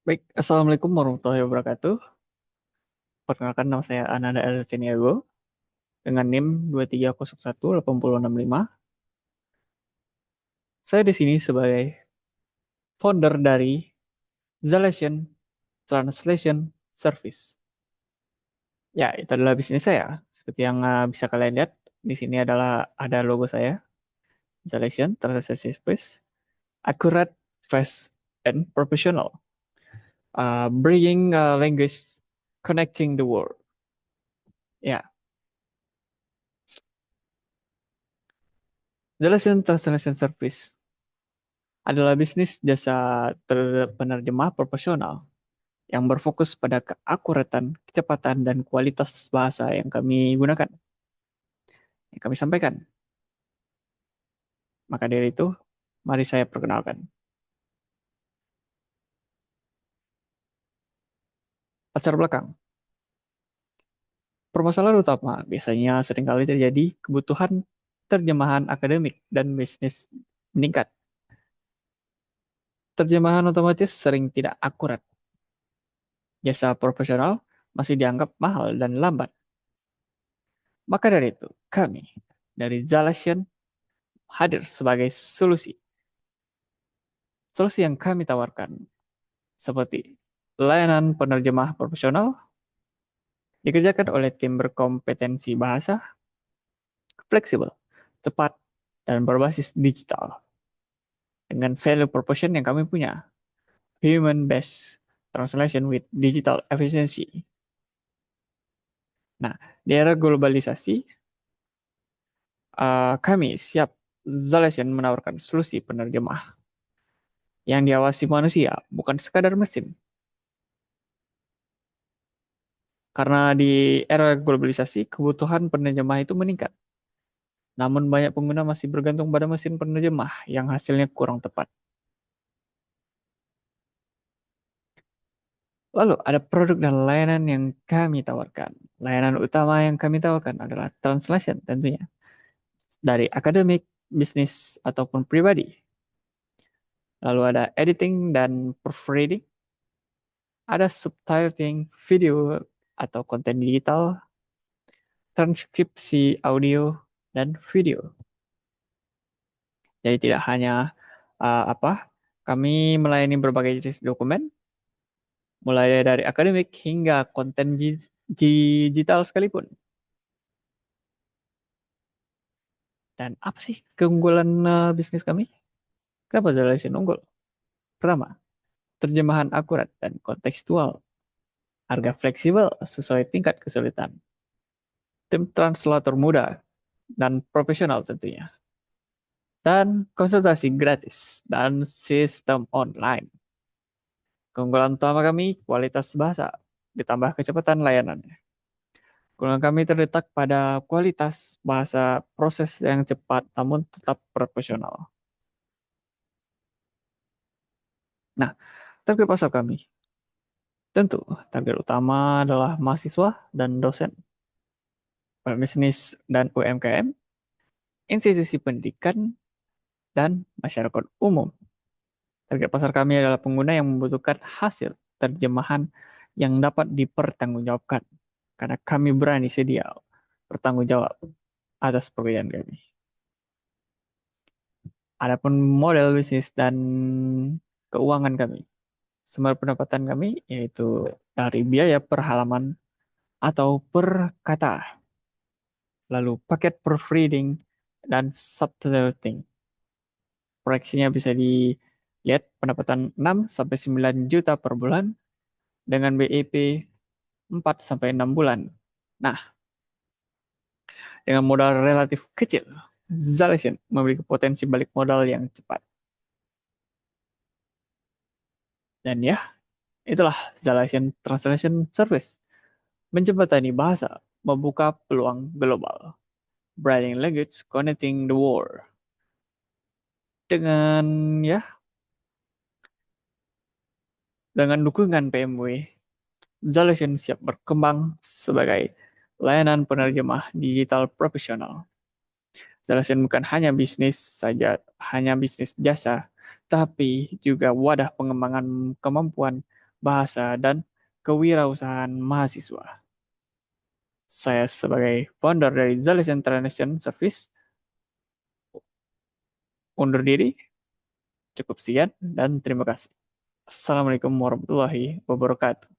Baik, Assalamualaikum warahmatullahi wabarakatuh. Perkenalkan nama saya Ananda El Ceniago dengan NIM 2301865. Saya di sini sebagai founder dari Zalation Translation Service. Ya, itu adalah bisnis saya. Seperti yang bisa kalian lihat, di sini ada logo saya, Zalation Translation Service, accurate, fast, and professional. Bringing language, connecting the world. Ya, Zalation Translation Service adalah bisnis jasa penerjemah profesional yang berfokus pada keakuratan, kecepatan, dan kualitas bahasa yang kami gunakan, yang kami sampaikan. Maka dari itu, mari saya perkenalkan. Latar belakang. Permasalahan utama biasanya seringkali terjadi kebutuhan terjemahan akademik dan bisnis meningkat. Terjemahan otomatis sering tidak akurat. Jasa profesional masih dianggap mahal dan lambat. Maka dari itu, kami dari Zalation hadir sebagai solusi. Solusi yang kami tawarkan seperti layanan penerjemah profesional dikerjakan oleh tim berkompetensi bahasa, fleksibel, cepat, dan berbasis digital dengan value proposition yang kami punya, human-based translation with digital efficiency. Nah, di era globalisasi, kami siap Zalation menawarkan solusi penerjemah yang diawasi manusia, bukan sekadar mesin. Karena di era globalisasi, kebutuhan penerjemah itu meningkat. Namun banyak pengguna masih bergantung pada mesin penerjemah yang hasilnya kurang tepat. Lalu ada produk dan layanan yang kami tawarkan. Layanan utama yang kami tawarkan adalah translation tentunya. Dari akademik, bisnis, ataupun pribadi. Lalu ada editing dan proofreading. Ada subtitling video atau konten digital, transkripsi audio, dan video. Jadi tidak hanya kami melayani berbagai jenis dokumen, mulai dari akademik hingga konten digital sekalipun. Dan apa sih keunggulan bisnis kami? Kenapa Zalation unggul? Pertama, terjemahan akurat dan kontekstual, harga fleksibel sesuai tingkat kesulitan, tim translator muda dan profesional tentunya, dan konsultasi gratis dan sistem online. Keunggulan utama kami, kualitas bahasa, ditambah kecepatan layanannya. Keunggulan kami terletak pada kualitas bahasa, proses yang cepat namun tetap profesional. Nah, target pasar kami. Tentu, target utama adalah mahasiswa dan dosen, bisnis dan UMKM, institusi pendidikan, dan masyarakat umum. Target pasar kami adalah pengguna yang membutuhkan hasil terjemahan yang dapat dipertanggungjawabkan, karena kami berani sedia bertanggung jawab atas pekerjaan kami. Adapun model bisnis dan keuangan kami, sumber pendapatan kami yaitu dari biaya per halaman atau per kata, lalu paket proofreading dan subtitling. Proyeksinya bisa dilihat pendapatan 6 sampai 9 juta per bulan dengan BIP 4 sampai 6 bulan. Nah, dengan modal relatif kecil, Zalation memiliki potensi balik modal yang cepat. Dan ya, itulah Zalation Translation Service. Menjembatani bahasa, membuka peluang global. Branding language, connecting the world. Dengan ya, dengan dukungan PMW, Zalation siap berkembang sebagai layanan penerjemah digital profesional. Zalation bukan hanya bisnis saja, hanya bisnis jasa, tapi juga wadah pengembangan kemampuan bahasa, dan kewirausahaan mahasiswa. Saya sebagai founder dari Zalation Translation Service undur diri, cukup sekian, dan terima kasih. Assalamualaikum warahmatullahi wabarakatuh.